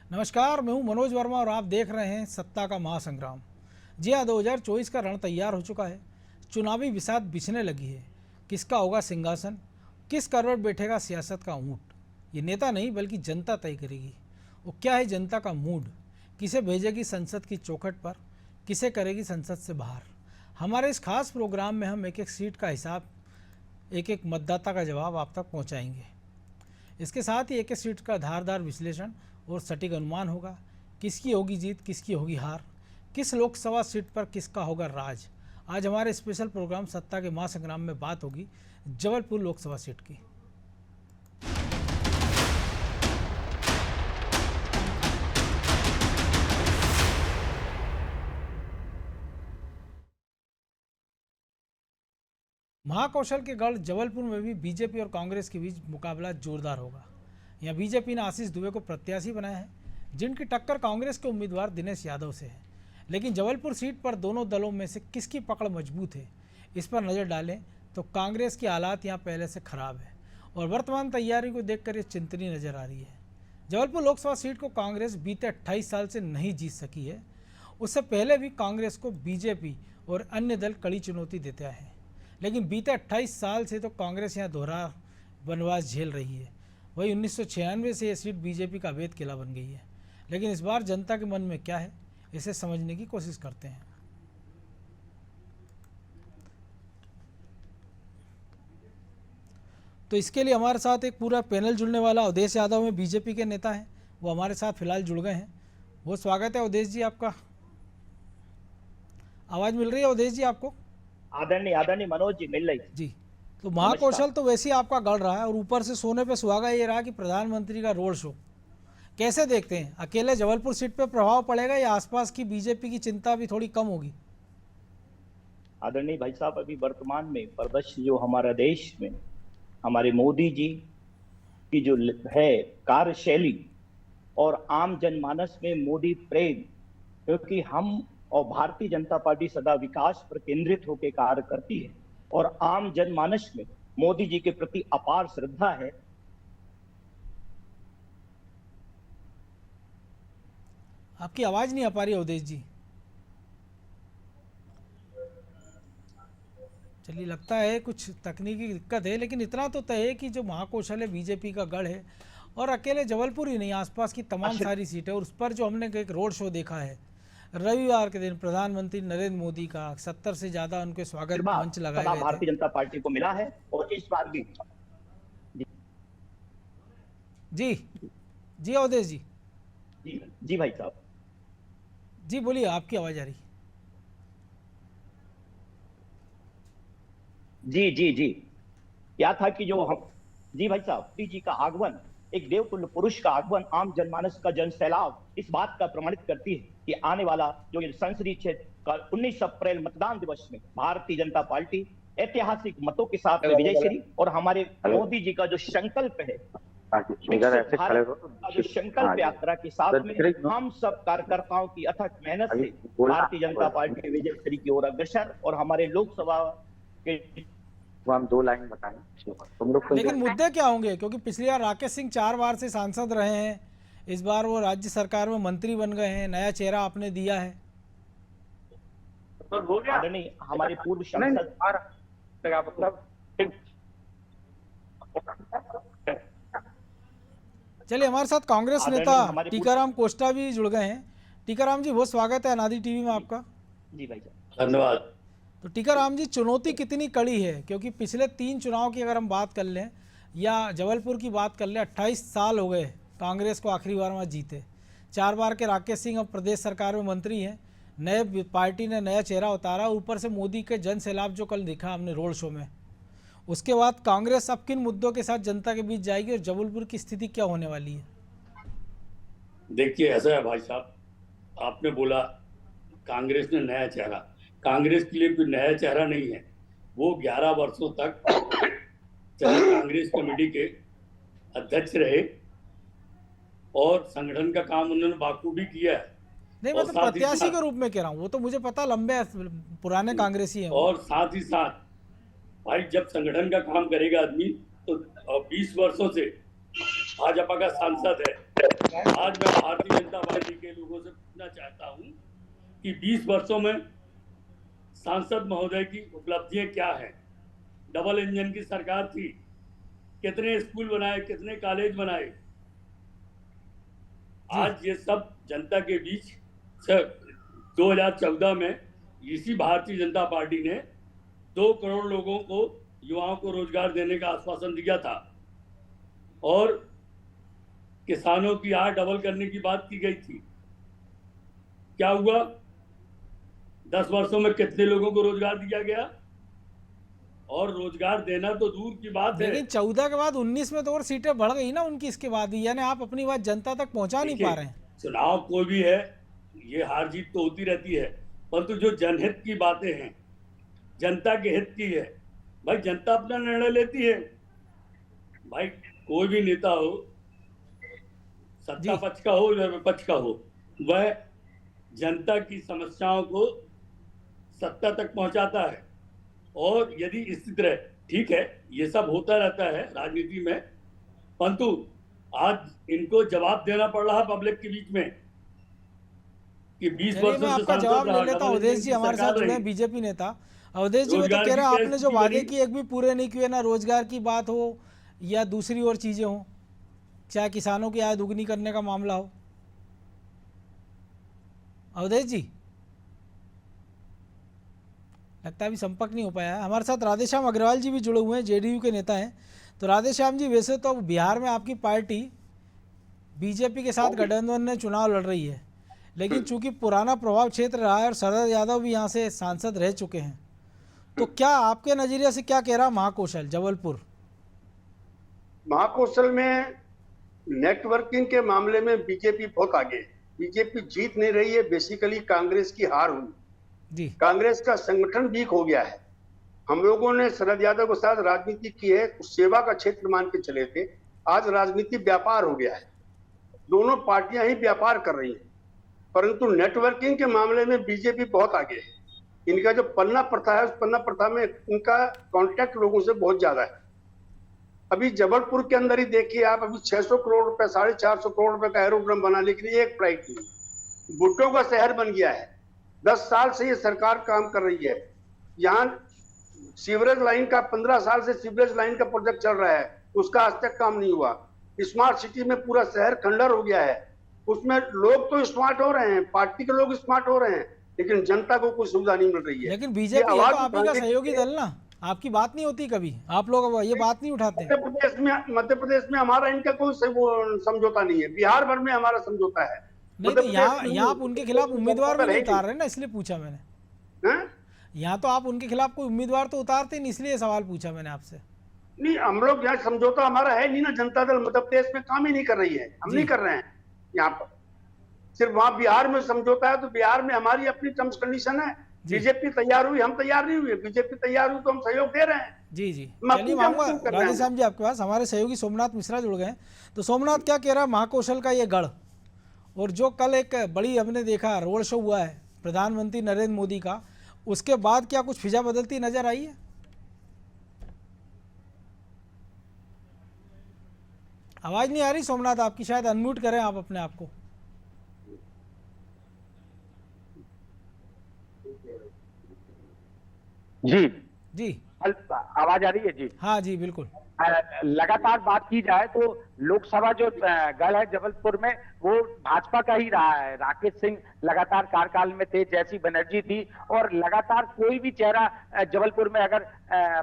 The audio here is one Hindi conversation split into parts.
नमस्कार, मैं हूं मनोज वर्मा और आप देख रहे हैं सत्ता का महासंग्राम। जी हाँ, 2024 का रण तैयार हो चुका है। चुनावी बिसात बिछने लगी है। किसका होगा सिंहासन, किस करवट बैठेगा सियासत का ऊंट, ये नेता नहीं बल्कि जनता तय करेगी। वो क्या है जनता का मूड, किसे भेजेगी संसद की चौखट पर, किसे करेगी संसद से बाहर। हमारे इस खास प्रोग्राम में हम एक एक सीट का हिसाब, एक एक मतदाता का जवाब आप तक पहुँचाएंगे। इसके साथ ही एक एक सीट का धारदार विश्लेषण और सटीक अनुमान होगा। किसकी होगी जीत, किसकी होगी हार, किस लोकसभा सीट पर किसका होगा राज। आज हमारे स्पेशल प्रोग्राम सत्ता के महासंग्राम में बात होगी जबलपुर लोकसभा सीट की। महाकौशल के गढ़ जबलपुर में भी बीजेपी और कांग्रेस के बीच मुकाबला जोरदार होगा। यहाँ बीजेपी ने आशीष दुबे को प्रत्याशी बनाया है, जिनकी टक्कर कांग्रेस के उम्मीदवार दिनेश यादव से है। लेकिन जबलपुर सीट पर दोनों दलों में से किसकी पकड़ मजबूत है, इस पर नज़र डालें तो कांग्रेस की हालात यहाँ पहले से खराब है और वर्तमान तैयारी को देखकर ये चिंतनीय नजर आ रही है। जबलपुर लोकसभा सीट को कांग्रेस बीते 28 साल से नहीं जीत सकी है। उससे पहले भी कांग्रेस को बीजेपी और अन्य दल कड़ी चुनौती देते आए हैं, लेकिन बीते 28 साल से तो कांग्रेस यहाँ दोहरा वनवास झेल रही है। वही 1996 से यह सीट बीजेपी का अवैध किला बन गई है। लेकिन इस बार जनता के मन में क्या है, इसे समझने की कोशिश करते हैं। तो इसके लिए हमारे साथ एक पूरा पैनल जुड़ने वाला अवधेश यादव में बीजेपी के नेता हैं, वो हमारे साथ फिलहाल जुड़ गए हैं। बहुत स्वागत है अवधेश जी आपका। आवाज़ मिल रही है अवधेश जी आपको? आदरणीय मनोज जी मिल रही जी। तो महाकौशल तो वैसे ही आपका गढ़ रहा है और ऊपर से सोने पे सुहागा ये रहा कि प्रधानमंत्री का रोड शो। कैसे देखते हैं, अकेले जबलपुर सीट पे प्रभाव पड़ेगा या आसपास की बीजेपी की चिंता भी थोड़ी कम होगी? आदरणीय भाई साहब, अभी वर्तमान में परिदृश्य जो हमारा देश में हमारे मोदी जी की जो है कार्यशैली और आम जनमानस में मोदी प्रेम, क्योंकि हम और भारतीय जनता पार्टी सदा विकास पर केंद्रित होकर कार्य करती है और आम जनमानस में मोदी जी के प्रति अपार श्रद्धा है। आपकी आवाज नहीं आ पा रही अवधेश जी। चलिए, लगता है कुछ तकनीकी दिक्कत है, लेकिन इतना तो तय है कि जो महाकौशल है बीजेपी का गढ़ है और अकेले जबलपुर ही नहीं, आसपास की तमाम सारी सीटें, और उस पर जो हमने एक रोड शो देखा है रविवार के दिन प्रधानमंत्री नरेंद्र मोदी का 70 से ज्यादा उनके स्वागत मंच लगाए गए थे। भारतीय जनता पार्टी को मिला है और इस बार भी जी जी अवधेश जी। जी भाई साहब जी बोलिए, आपकी आवाज आ रही। जी क्या था कि जो हम जी भाई साहब जी का आगमन, एक देवतुल्य पुरुष का आगमन, आम जनमानस का जन सैलाब इस बात का प्रमाणित करती है कि आने वाला जो ये संसदीय क्षेत्र का 19 अप्रैल मतदान दिवस में भारतीय जनता पार्टी ऐतिहासिक मतों के साथ विजयश्री और हमारे मोदी जी का जो संकल्प है, जो संकल्प यात्रा के साथ में हम सब कार्यकर्ताओं की अथक मेहनत से भारतीय जनता पार्टी के विजयश्री की ओर अग्रसर और हमारे लोकसभा के हम 2 लाइन बताएं तुम लोग। लेकिन मुद्दे क्या होंगे, क्योंकि पिछली बार राकेश सिंह 4 बार से सांसद रहे हैं, इस बार वो राज्य सरकार में मंत्री बन गए हैं, नया चेहरा आपने दिया है। आदरणीय हमारे पूर्व सांसद चलिए, हमारे साथ कांग्रेस नेता टीकाराम कोष्टा भी जुड़ गए हैं। टीकाराम जी, बहुत स्वागत है अनादि टीवी में आपका। जी भाई साहब धन्यवाद। तो टीकाराम जी, चुनौती कितनी कड़ी है, क्योंकि पिछले 3 चुनाव की अगर हम बात कर लें या जबलपुर की बात कर लें, 28 साल हो गए कांग्रेस को आखिरी बार में जीते। 4 बार के राकेश सिंह अब प्रदेश सरकार में मंत्री हैं, नए पार्टी ने नया चेहरा उतारा, ऊपर से मोदी के जन सैलाब जो कल देखा हमने रोड शो में, उसके बाद कांग्रेस अब किन मुद्दों के साथ जनता के बीच जाएगी और जबलपुर की स्थिति क्या होने वाली है? देखिए, ऐसा है भाई साहब, आपने बोला कांग्रेस ने नया चेहरा, कांग्रेस के लिए कोई नया चेहरा नहीं है। वो 11 वर्षों तक चाहे कांग्रेस कमेटी के अध्यक्ष रहे और संगठन का काम उन्होंने बाखूबी किया है। नहीं, मैं तो प्रत्याशी के रूप में कह रहा हूँ, वो तो मुझे पता लंबे पुराने कांग्रेसी हैं। और साथ ही साथ भाई, जब संगठन का काम करेगा आदमी तो 20 वर्षों से भाजपा का सांसद है, आज मैं भारतीय जनता पार्टी के लोगों से पूछना चाहता हूं कि 20 वर्षों में सांसद महोदय की उपलब्धियां क्या हैं? डबल इंजन की सरकार थी, कितने स्कूल बनाए, कितने कॉलेज बनाए। आज ये सब जनता के बीच 2014 में इसी भारतीय जनता पार्टी ने 2 करोड़ लोगों को, युवाओं को रोजगार देने का आश्वासन दिया था और किसानों की आय डबल करने की बात की गई थी। क्या हुआ? 10 वर्षों में कितने लोगों को रोजगार दिया गया? और रोजगार देना तो दूर की बात है, लेकिन 14 के बाद 19 में तो और सीटें बढ़ गई ना उनकी, इसके बाद भी, यानी आप अपनी बात जनता तक पहुंचा नहीं पा रहे हैं। चुनाव कोई भी है, ये हार जीत तो होती रहती है, परंतु जो जनहित की बातें हैं, जनता के हित की है, भाई जनता अपना निर्णय लेती है। भाई कोई भी नेता हो, सत्ता पक्ष का हो या विपक्ष का हो, वह जनता की समस्याओं को सत्ता तक पहुंचाता है। और यदि इसी तरह, ठीक है, ये सब होता रहता है राजनीति में, परंतु आज इनको जवाब देना पड़ रहा पब्लिक के बीच में कि 20 वर्षों मैं से आपका जवाब ले लेता हूं। अवधेश जी हमारे साथ जुड़े हैं, बीजेपी नेता। अवधेश जी, वो तो कह रहे हैं आपने जो वादे किए एक भी पूरे नहीं किए, ना रोजगार की बात हो या दूसरी और चीजें हो, चाहे किसानों की आय दुगनी करने का मामला हो। अवधेश जी, लगता है अभी संपर्क नहीं हो पाया है। हमारे साथ राधेश्याम अग्रवाल जी भी जुड़े हुए हैं, जेडीयू के नेता हैं। तो राधेश्याम जी, वैसे तो बिहार में आपकी पार्टी बीजेपी के साथ गठबंधन में चुनाव लड़ रही है, लेकिन चूंकि पुराना प्रभाव क्षेत्र रहा है और शरद यादव भी यहाँ से सांसद रह चुके हैं, तो क्या आपके नजरिए से क्या कह रहा महाकौशल जबलपुर? महाकौशल में नेटवर्किंग के मामले में बीजेपी बहुत आगे है। बीजेपी जीत नहीं रही है, बेसिकली कांग्रेस की हार हुई जी। कांग्रेस का संगठन वीक हो गया है। हम लोगों ने शरद यादव के साथ राजनीति की है, कुछ सेवा का क्षेत्र मान के चले थे। आज राजनीति व्यापार हो गया है, दोनों पार्टियां ही व्यापार कर रही हैं, परंतु नेटवर्किंग के मामले में बीजेपी बहुत आगे है। इनका जो पन्ना प्रथा है, उस पन्ना प्रथा में इनका कांटेक्ट लोगों से बहुत ज्यादा है। अभी जबलपुर के अंदर ही देखिए आप, अभी 600 करोड़ रुपए, 450 करोड़ रुपए का एरोड्रम बना, लेकिन एक फ्लाइट नहीं। भुट्टो का शहर बन गया है। 10 साल से ये सरकार काम कर रही है। यहाँ सीवरेज लाइन का 15 साल से सीवरेज लाइन का प्रोजेक्ट चल रहा है, उसका आज तक काम नहीं हुआ। स्मार्ट सिटी में पूरा शहर खंडर हो गया है, उसमें लोग तो स्मार्ट हो रहे हैं, पार्टी के लोग स्मार्ट हो रहे हैं, लेकिन जनता को कोई सुविधा नहीं मिल रही है। लेकिन बीजेपी है तो आप ही का सहयोगी दल ना, आपकी बात नहीं होती कभी, आप लोग ये बात नहीं उठाते। मध्य प्रदेश में हमारा इनका कोई समझौता नहीं है, बिहार भर में हमारा समझौता है। नहीं तो यहाँ आप उनके खिलाफ उम्मीदवार भी नहीं उतार रहे ना, इसलिए पूछा मैंने। यहाँ तो आप उनके खिलाफ कोई उम्मीदवार तो उतारते नहीं, इसलिए सवाल पूछा मैंने आपसे। नहीं, हम लोग यहाँ समझौता हमारा है नहीं ना। जनता दल मध्य प्रदेश में काम ही नहीं कर रही है, हम नहीं कर रहे हैं यहाँ पर। सिर्फ वहां बिहार में समझौता है, तो बिहार में हमारी अपनी टर्म्स कंडीशन है। बीजेपी तैयार हुई, हम तैयार नहीं हुए। बीजेपी तैयार हुई तो हम सहयोग दे रहे हैं। जी जी, चलिए मांगूंगा राधेश्याम जी आपके पास। हमारे सहयोगी सोमनाथ मिश्रा जुड़ गए। तो सोमनाथ, क्या कह रहा है महाकौशल का ये गढ़, और जो कल एक बड़ी हमने देखा रोड शो हुआ है प्रधानमंत्री नरेंद्र मोदी का, उसके बाद क्या कुछ फिजा बदलती नजर आई है? आवाज नहीं आ रही सोमनाथ आपकी, शायद अनम्यूट करें आप अपने आप को। जी जी, आवाज आ रही है जी? हाँ जी बिल्कुल। लगातार बात की जाए तो लोकसभा जो गढ़ है जबलपुर में, वो भाजपा का ही रहा है। राकेश सिंह लगातार कार्यकाल में थे, जैसी बनर्जी थी, और लगातार कोई भी चेहरा जबलपुर में अगर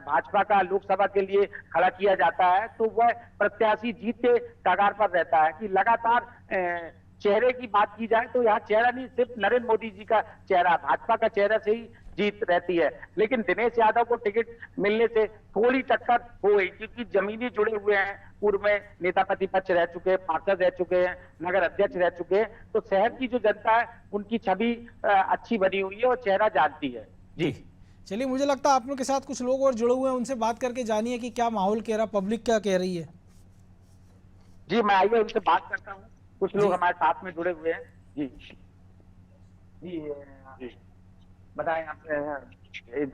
भाजपा का लोकसभा के लिए खड़ा किया जाता है तो वह प्रत्याशी जीत के कगार पर रहता है। कि लगातार चेहरे की बात की जाए तो यहाँ चेहरा नहीं, सिर्फ नरेंद्र मोदी जी का चेहरा, भाजपा का चेहरा से ही जीत रहती है। लेकिन दिनेश यादव को टिकट मिलने से थोड़ी टक्कर हो गई, क्योंकि जमीनी जुड़े हुए हैं, पूर्व में नेता प्रतिपक्ष रह चुके हैं, पार्षद रह चुके हैं, नगर अध्यक्ष रह चुके हैं, तो शहर की जो जनता है उनकी छवि अच्छी बनी हुई है और चेहरा जानती है। जी चलिए, मुझे लगता है आप लोग के साथ कुछ लोग और जुड़े हुए हैं, उनसे बात करके जानिए कि क्या माहौल कह रहा, पब्लिक क्या कह रही है। जी, मैं आइए उनसे बात करता हूँ। कुछ लोग हमारे साथ में जुड़े हुए हैं। जी जी, बताएं आप,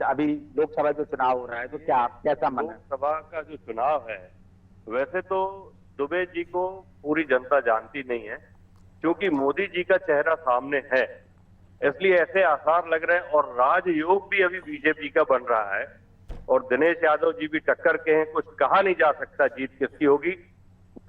अभी लोकसभा जो चुनाव हो रहा है तो क्या कैसा मन है? लोकसभा का जो चुनाव है, वैसे तो दुबे जी को पूरी जनता जानती नहीं है, क्योंकि मोदी जी का चेहरा सामने है, इसलिए ऐसे आसार लग रहे हैं। और राजयोग भी अभी बीजेपी का बन रहा है और दिनेश यादव जी भी टक्कर के हैं। कुछ कहा नहीं जा सकता जीत किसकी होगी,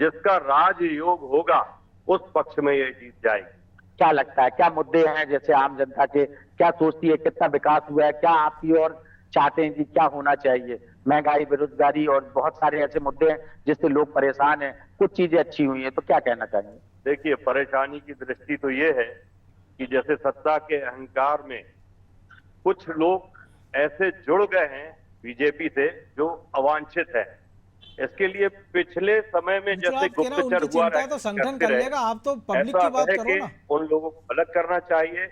जिसका राजयोग होगा उस पक्ष में ये जीत जाएगी। क्या लगता है, क्या मुद्दे हैं जैसे आम जनता के, क्या सोचती है, कितना विकास हुआ है, क्या आपकी और चाहते हैं कि क्या होना चाहिए? महंगाई, बेरोजगारी और बहुत सारे ऐसे मुद्दे हैं जिससे लोग परेशान हैं, कुछ चीजें अच्छी हुई हैं, तो क्या कहना चाहेंगे? देखिए, परेशानी की दृष्टि तो ये है कि जैसे सत्ता के अहंकार में कुछ लोग ऐसे जुड़ गए हैं बीजेपी से जो अवांछित है। इसके लिए पिछले समय में जो जैसे आप कह रहे हैं, गुप्तचर उनकी हुआ चिंता है तो संगठन करते कर रहे, लेगा, आप तो पब्लिक ऐसा की बात है करो कि ना। उन लोगों को अलग करना चाहिए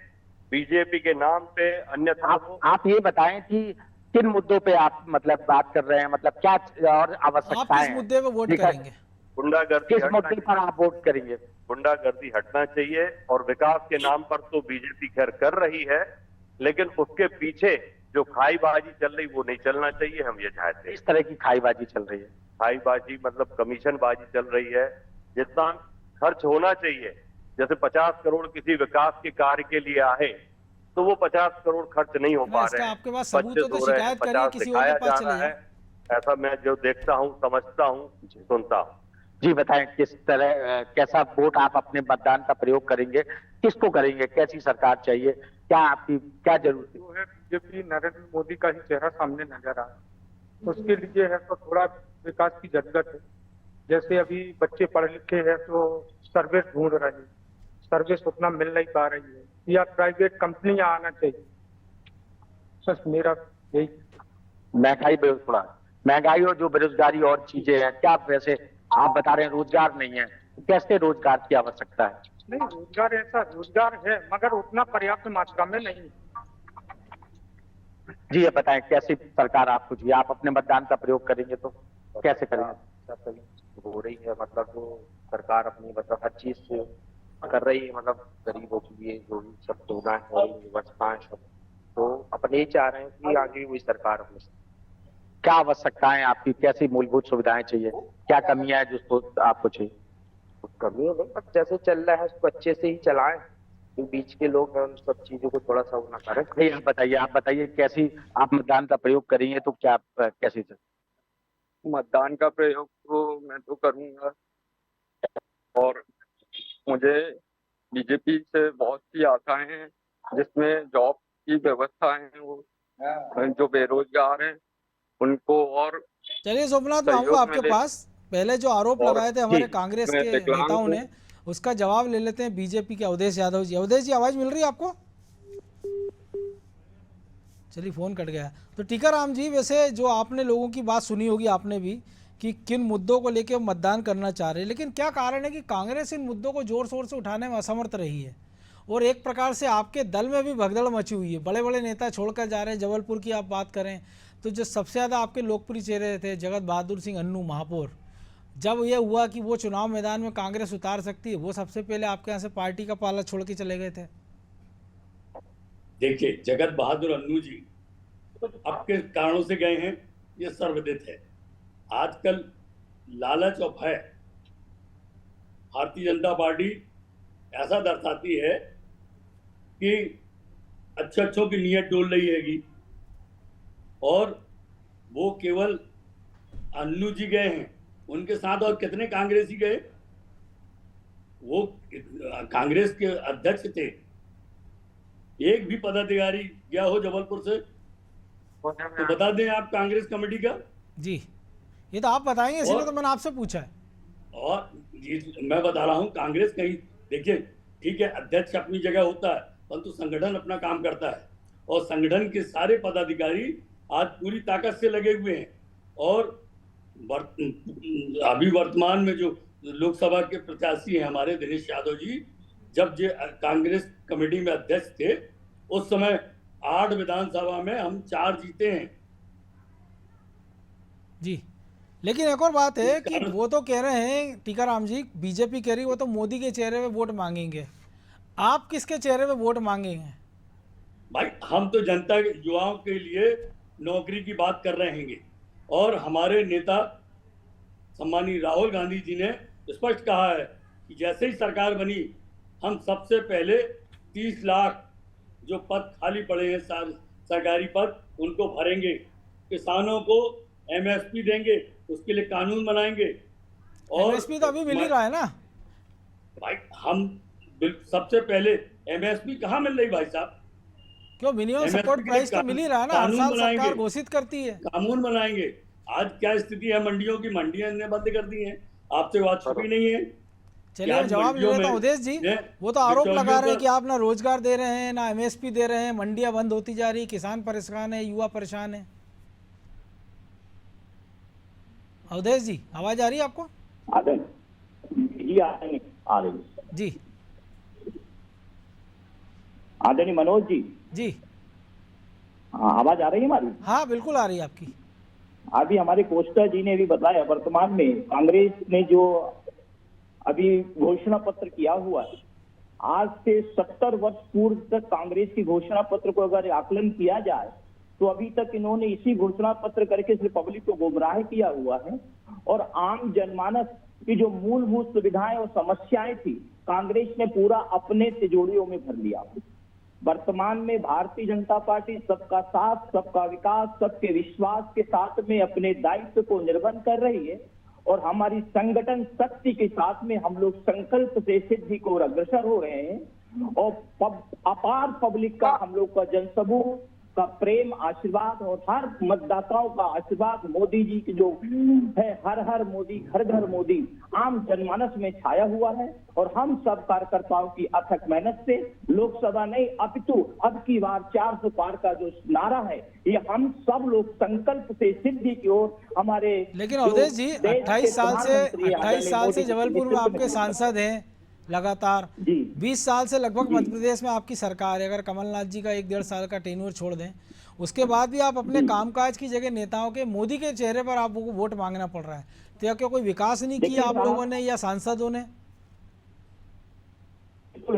बीजेपी के नाम पे, अन्यथा आप ये बताएं कि किन मुद्दों पे आप मतलब बात कर रहे हैं, मतलब क्या और आप आवश्यकताएं किस हैं? मुद्दे पे वोट ठीक है, करेंगे? गुंडागर्दी किस हटना मुद्दे पर आप वोट करेंगे? गुंडागर्दी हटना चाहिए। और विकास के नाम पर तो बीजेपी खैर कर रही है, लेकिन उसके पीछे जो खाईबाजी चल रही वो नहीं चलना चाहिए। हम ये चाहते हैं। इस तरह की खाईबाजी चल रही है। खाईबाजी मतलब कमीशनबाजी चल रही है। जितना खर्च होना चाहिए, जैसे 50 करोड़ किसी विकास के कार्य के लिए आए तो वो 50 करोड़ खर्च नहीं हो पा इसका रहे हैं। आपके पास सबूत हो तो 25 हो रहे हैं, शिकायत करिए, 50 किसी और के दिखाया पास जा चले रहा है। जाओ। ऐसा मैं जो देखता हूँ, समझता हूँ, सुनता हूँ। जी बताएं, किस तरह कैसा वोट आप अपने मतदान का प्रयोग करेंगे, किसको करेंगे, कैसी सरकार चाहिए, क्या आपकी क्या जरूरत है? जो है बीजेपी नरेंद्र मोदी का ही चेहरा सामने नजर आ रहा है। उसके लिए है तो थोड़ा विकास की जरूरत है। जैसे अभी बच्चे पढ़े लिखे हैं तो सर्विस ढूंढ रहे हैं, सर्विस उतना मिल नहीं पा रही है, या प्राइवेट कंपनियां आना चाहिए। बस मेरा यही। महंगाई और जो बेरोजगारी और चीजें हैं, क्या वैसे आप बता रहे हैं रोजगार नहीं है, कैसे रोजगार की आवश्यकता है? नहीं, रोजगार ऐसा रोजगार है मगर उतना पर्याप्त मात्रा में नहीं। जी ये बताएं, कैसी सरकार आपको चाहिए? आप अपने मतदान का प्रयोग करेंगे तो कैसे करेंगे? हो रही है, मतलब वो सरकार अपनी मतलब हर चीज से कर रही है, मतलब गरीबों के लिए जो भी सब सुविधाएं हो रही है, व्यवस्थाएं सब, तो अपने ही चाह रहे हैं कि आगे हुई सरकार अपने। क्या आवश्यकताएं आपकी, कैसी मूलभूत सुविधाएं चाहिए, क्या कमियां है जिसको आपको चाहिए? कमी नहीं, बस जैसे चल रहा है उसको अच्छे से ही चलाएं। जो बीच के लोग हैं उन सब चीजों को थोड़ा सा वो ना करें। नहीं, आप बताइए कैसी आप मतदान का प्रयोग करेंगे तो क्या कैसी? मतदान का प्रयोग तो मैं तो करूंगा, और मुझे बीजेपी से बहुत सी आशाएं हैं, जिसमें जॉब की व्यवस्था है, वो जो बेरोजगार हैं उनको और चलिए सोमनाथ, मैं सहयोग आऊंगा आपके मिले। पास। पहले जो आरोप और लगाए थे हमारे जी, कांग्रेस मैं के विकलांग नेताओं हूं। ने, उसका जवाब ले लेते हैं बीजेपी के अवधेश यादव जी। अवधेश जी, आवाज मिल रही है आपको? चलिए फोन कट गया। तो टीकाराम जी, वैसे जो आपने लोगों की बात सुनी होगी आपने भी कि किन मुद्दों को लेकर मतदान करना चाह रहे हैं, लेकिन क्या कारण है कि कांग्रेस इन मुद्दों को जोर शोर से उठाने में असमर्थ रही है? और एक प्रकार से आपके दल में भी भगदड़ मची हुई है, बड़े बड़े नेता छोड़कर जा रहे हैं। जबलपुर की आप बात करें तो जो सबसे ज़्यादा आपके लोकप्रिय चेहरे थे जगत बहादुर सिंह अन्नू महापौर, जब ये हुआ कि वो चुनाव मैदान में कांग्रेस उतार सकती है, वो सबसे पहले आपके यहाँ से पार्टी का पाला छोड़ के चले गए थे। देखिए, जगत बहादुर अन्नू जी अब किस कारणों से गए हैं ये सर्वविदित है। आजकल लालच और भय भारतीय जनता पार्टी ऐसा दर्शाती है कि अच्छों की नीयत डोल रही हैगी, और वो केवल अन्नू जी गए हैं, उनके साथ और कितने कांग्रेसी गए? वो कांग्रेस के अध्यक्ष थे, एक भी पदाधिकारी गया हो जबलपुर से तो बता दें आप कांग्रेस कमेटी का। जी, ये तो आप बताएंगे, इसलिए तो मैंने आपसे पूछा है। और ये मैं बता रहा हूं, कांग्रेस कहीं, देखिए ठीक है, अध्यक्ष अपनी जगह होता है, परंतु संगठन अपना काम करता है, और संगठन के सारे पदाधिकारी आज पूरी ताकत से लगे हुए हैं। और अभी वर्तमान में जो लोकसभा के प्रत्याशी हैं हमारे दिनेश यादव जी, जब जो कांग्रेस कमेटी में अध्यक्ष थे उस समय 8 विधानसभा में हम 4 जीते हैं। जी, लेकिन एक और बात है कि वो तो कह रहे हैं टीकाराम जी, बीजेपी कह रही है वो तो मोदी के चेहरे पे वोट मांगेंगे, आप किसके चेहरे पे वोट मांगेंगे? भाई, हम तो जनता के युवाओं के लिए नौकरी की बात कर रहे हैं, और हमारे नेता सम्मानीय राहुल गांधी जी ने स्पष्ट कहा है कि जैसे ही सरकार बनी हम सबसे पहले 30 लाख जो पद खाली पड़े हैं सरकारी पद उनको भरेंगे, किसानों को एमएसपी देंगे, उसके लिए कानून बनाएंगे। और एमएसपी तो अभी मिल ही रहा है ना भाई, हम सबसे पहले एमएसपी कहाँ मिल रही भाई साहब? क्यों, मिनिमम सपोर्ट प्राइस तो मिल ही रहा है ना, हर साल सरकार घोषित करती है। कानून बनाएंगे। आज क्या स्थिति है मंडियों की? मंडियां इन्हें बंद कर दी हैं, आपसे बात छुपी नहीं है। चलिए मैं जवाब ले लेता हूं उदेश जी। वो तो आरोप लगा रहे हैं कि आप ना रोजगार दे रहे हैं ना एमएसपी दे रहे हैं, मंडियां बंद होती जा रही, किसान परेशान है, युवा परेशान है। अवधेश जी आवाज आ रही है आपको? आ रही जी आदरणीय मनोज जी। जी हाँ, आवाज आ रही है हमारी? हाँ बिल्कुल आ रही है आपकी। अभी हमारे कोस्टा जी ने भी बताया, वर्तमान में कांग्रेस ने जो अभी घोषणा पत्र किया हुआ है, आज से 70 वर्ष पूर्व तक कांग्रेस की घोषणा पत्र को अगर आकलन किया जाए तो अभी तक इन्होंने इसी घोषणा पत्र करके सिर्फ पब्लिक को गुमराह किया हुआ है और आम जनमानस की जो मूलभूत सुविधाएं और समस्याएं थी कांग्रेस ने पूरा अपने तिजोरियों में भर लिया। वर्तमान में भारतीय जनता पार्टी सबका साथ, सबका विकास, सबके विश्वास के साथ में अपने दायित्व को निर्वहन कर रही है और हमारी संगठन शक्ति के साथ में हम लोग संकल्प से सिद्धि को अग्रसर हो रहे हैं और अपार पब्लिक का, हम लोग का जनसमूह का प्रेम, आशीर्वाद और हर मतदाताओं का आशीर्वाद मोदी जी की जो है, हर हर मोदी, घर घर मोदी, आम जनमानस में छाया हुआ है और हम सब कार्यकर्ताओं की अथक मेहनत से लोकसभा नहीं अपितु अब की बार 400 पार का जो नारा है, ये हम सब लोग संकल्प से सिद्धि की ओर हमारे। लेकिन अवधेश जी 28 साल से जबलपुर में आपके सांसद हैं लगातार, 20 साल से लगभग मध्य प्रदेश में आपकी सरकार है। अगर कमलनाथ जी का 1-1.5 साल का टेन्योर छोड़ दें, उसके बाद भी आप अपने कामकाज की जगह नेताओं के, मोदी के चेहरे पर आपको वोट मांगना पड़ रहा है, तो क्या कोई विकास नहीं किया आप लोगों ने या सांसदों ने?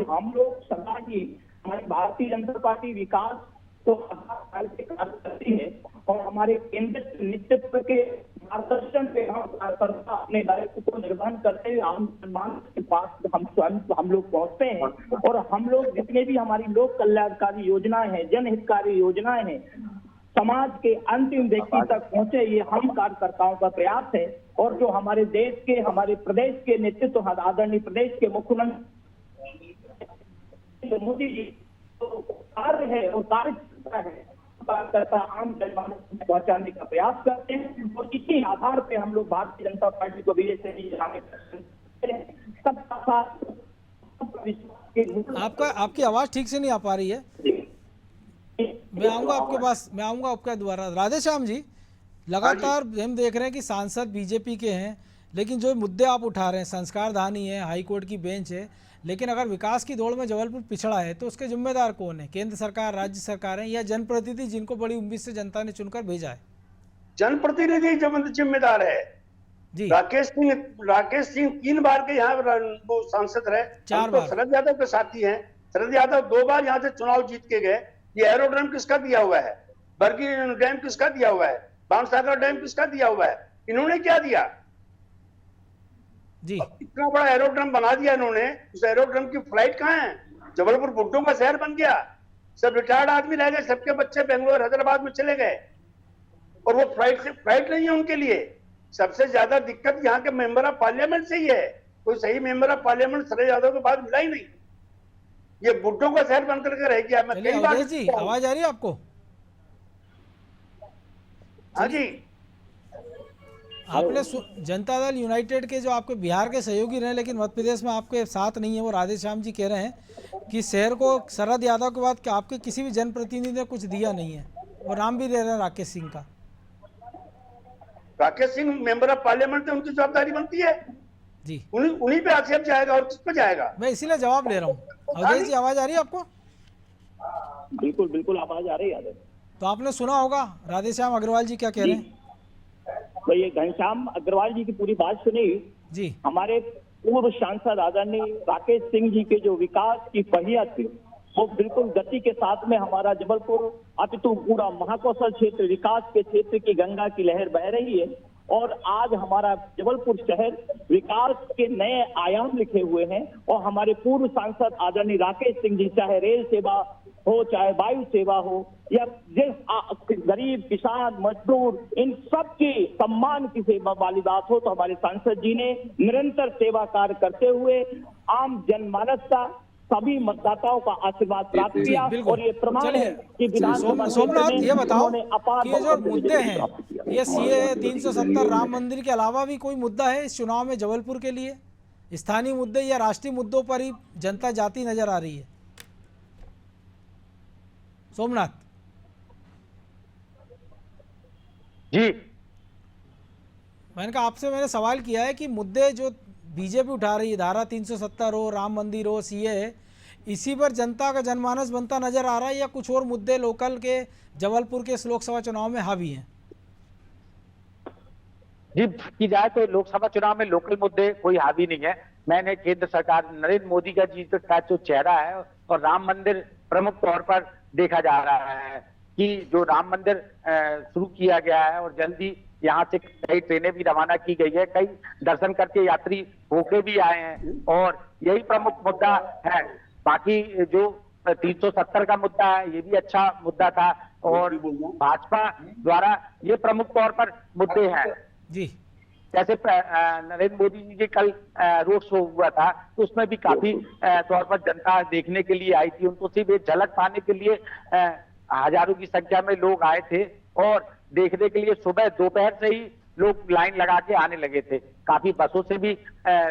हम लोग सदा ही, हमारी भारतीय जनता पार्टी विकास तो करती है और हमारे केंद्र नेतृत्व के मार्गदर्शन पे अपने दायित्व को निर्वहन करते हुए आम सम्मान के पास हम लोग पहुंचते हैं और हम लोग जितने भी हमारी लोक कल्याणकारी योजनाएं हैं, जनहितकारी योजनाएं हैं, समाज के अंतिम व्यक्ति तक पहुंचे, ये हम कार्यकर्ताओं का प्रयास है। और जो हमारे देश के, हमारे प्रदेश के नेतृत्व आदरणीय प्रदेश के मुख्यमंत्री मोदी जी कार्य है और कार्य कार्यकर्ता आम जनमानस में पहुंचाने का प्रयास करते हैं और इसी आधार पे हम लोग भारतीय जनता पार्टी को विजय से आपकी आवाज ठीक से नहीं आ पा रही है। मैं आऊंगा आपके पास, मैं आऊंगा आपका दोबारा। राधे श्याम जी, लगातार हम देख रहे हैं कि सांसद बीजेपी के हैं, लेकिन जो मुद्दे आप उठा रहे हैं, संस्कारधानी है, हाईकोर्ट की बेंच है, लेकिन अगर विकास की दौड़ में जबलपुर पिछड़ा है तो उसके जिम्मेदार कौन है? केंद्र सरकार, राज्य सरकार है या जनप्रतिनिधि जिनको बड़ी उम्मीद से जनता ने चुनकर भेजा है? जनप्रतिनिधि जिम्मेदार है जी। राकेश सिंह 3 बार के यहाँ वो सांसद रहे, 4 बार। शरद यादव के साथी हैं। शरद यादव 2 बार यहाँ से चुनाव जीत के गए। ये एरोड्रम किसका दिया हुआ है? बरगी डैम किसका दिया हुआ है? बाणसागर डैम किसका दिया हुआ है? इन्होंने क्या दिया जी? इतना बड़ा एरोड्रम बना दिया इन्होंने, उस एरोड्रम की फ्लाइट कहाँ है? जबलपुर बुड्ढों का शहर बन गया, सब रिटायर्ड आदमी रह गए, सबके बच्चे बेंगलोर, हैदराबाद में चले गए और वो फ्लाइट नहीं है उनके लिए। सबसे ज्यादा दिक्कत यहाँ के मेंबर ऑफ पार्लियामेंट से ही है। कोई सही member of parliament Sharad Yadav के बाद मिला ही नहीं। ये बुड्ढों का शहर बन करके रह गया। मैं कई बार जी, आवाज आ रही है आपको? हाँ जी। आपने जनता दल यूनाइटेड के जो आपके बिहार के सहयोगी रहे लेकिन मध्य प्रदेश में आपके साथ नहीं है, वो राधे श्याम जी कह रहे हैं कि शहर को शरद यादव के बाद आपके किसी भी जनप्रतिनिधि ने कुछ दिया नहीं है, और नाम भी ले रहे हैं राकेश सिंह का। Rakesh Singh member of parliament है, उनकी जवाबदारी बनती है जी, उन्हीं पे आक्षेप जाएगा और किस पे जाएगा? मैं इसीलिए जवाब ले रहा हूँ। अवधेश जी आवाज आ रही है आपको? बिल्कुल बिल्कुल आवाज आ रही है। तो आपने सुना होगा राधे श्याम अग्रवाल जी क्या कह रहे हैं। तो ये घनश्याम अग्रवाल जी की पूरी बात सुनी जी। हमारे पूर्व सांसद आदरणीय राकेश सिंह जी के जो विकास की पहिया थी वो बिल्कुल गति के साथ में हमारा जबलपुर अपितु पूरा महाकौशल क्षेत्र, विकास के क्षेत्र की गंगा की लहर बह रही है और आज हमारा जबलपुर शहर विकास के नए आयाम लिखे हुए हैं। और हमारे पूर्व सांसद आदरणीय राकेश सिंह जी, चाहे रेल सेवा हो, चाहे वायु सेवा हो, या जिस गरीब किसान मजदूर, इन सब की सम्मान की सेवा वाली बात हो, तो हमारे सांसद जी ने निरंतर सेवा कार्य करते हुए आम जनमानस का, सभी मतदाताओं का आशीर्वाद प्राप्त किया। और ये प्रमाण है कि विधानसभा सोमनाथ, ये बताओ अपार कि ये जो मुद्दे हैं, ये सीए 370 राम मंदिर के अलावा भी कोई मुद्दा है इस चुनाव में जबलपुर के लिए? स्थानीय मुद्दे या राष्ट्रीय मुद्दों पर ही जनता जाती नजर आ रही है? सोमनाथ जी, मैंने कहा आपसे, मैंने सवाल किया है कि मुद्दे जो बीजेपी उठा रही है, धारा 370 हो, राम मंदिर हो, सीए, इसी पर जनता का जनमानस बनता नजर आ रहा है या कुछ और मुद्दे लोकल के जबलपुर के इस लोकसभा चुनाव में हावी हैं? जी, की जाए तो लोकसभा चुनाव में लोकल मुद्दे कोई हावी नहीं है। मैंने केंद्र सरकार नरेंद्र मोदी का जी का जो चेहरा है और राम मंदिर प्रमुख तौर पर देखा जा रहा है कि जो राम मंदिर शुरू किया गया है और जल्दी यहाँ से कई ट्रेनें भी रवाना की गई है, कई दर्शन करके यात्री होके भी आए हैं और यही प्रमुख मुद्दा है। बाकी जो 370 का मुद्दा है, ये भी अच्छा मुद्दा था और भाजपा द्वारा ये प्रमुख तौर पर मुद्दे हैं। जी, जैसे नरेंद्र मोदी जी के कल रोड शो हुआ था, तो उसमें भी काफी तौर पर जनता देखने के लिए आई थी। उनको सिर्फ एक झलक पाने के लिए हजारों की संख्या में लोग आए थे और देखने के लिए सुबह दोपहर से ही लोग लाइन लगा के आने लगे थे। काफी बसों से भी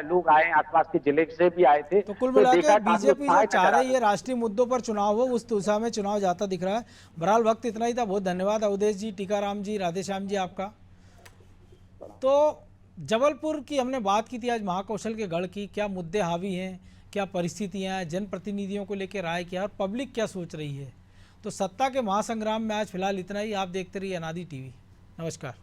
लोग आए, आसपास के जिले से भी आए थे। तो कुल मिलाकर देखा काफी बीजेपी उत्साह जो चाह नजर आ रही है राष्ट्रीय मुद्दों पर चुनाव हो, उस दिशा में चुनाव जाता दिख रहा है। बहरहाल वक्त इतना ही था। बहुत धन्यवाद अवधेश जी, टीकाराम जी, राधेश्याम जी आपका। तो जबलपुर की हमने बात की थी आज महाकौशल के गढ़ की, क्या मुद्दे हावी हैं, क्या परिस्थितियां हैं, जनप्रतिनिधियों को लेकर राय क्या और पब्लिक क्या सोच रही है। तो सत्ता के महासंग्राम में आज फिलहाल इतना ही। आप देखते रहिए अनादि टीवी। नमस्कार।